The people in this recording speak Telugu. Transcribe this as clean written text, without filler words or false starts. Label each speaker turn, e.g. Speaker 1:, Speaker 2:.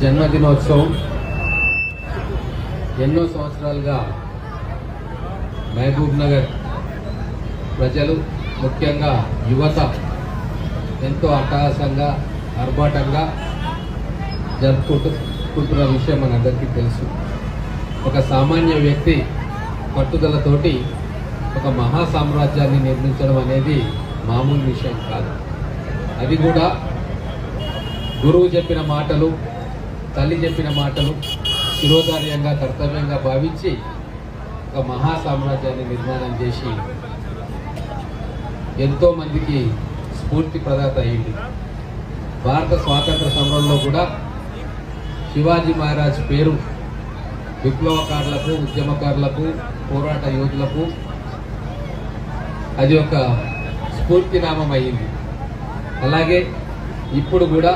Speaker 1: జన్మదినోత్సవం ఎన్నో సంవత్సరాలుగా మహబూబ్ నగర్ ప్రజలు ముఖ్యంగా యువత ఎంతో అట్టహాసంగా ఆర్భాటంగా జరుపుకుంటున్న విషయం మనందరికీ తెలుసు. ఒక సామాన్య వ్యక్తి పట్టుదలతోటి ఒక మహా సామ్రాజ్యాన్ని నిర్మించడం అనేది మామూలు విషయం కాదు. అది కూడా గురువు చెప్పిన మాటలు, తల్లి చెప్పిన మాటలు శిరోధార్యంగా కర్తవ్యంగా భావించి ఒక మహా సామ్రాజ్యాన్ని నిర్మాణం చేసి ఎంతో మందికి స్ఫూర్తి ప్రదాత అయింది. భారత స్వాతంత్ర సమరంలో కూడా శివాజీ మహారాజ్ పేరు విప్లవకారులకు, ఉద్యమకారులకు, పోరాట యోధులకు అది ఒక స్ఫూర్తినామం అయింది. అలాగే ఇప్పుడు కూడా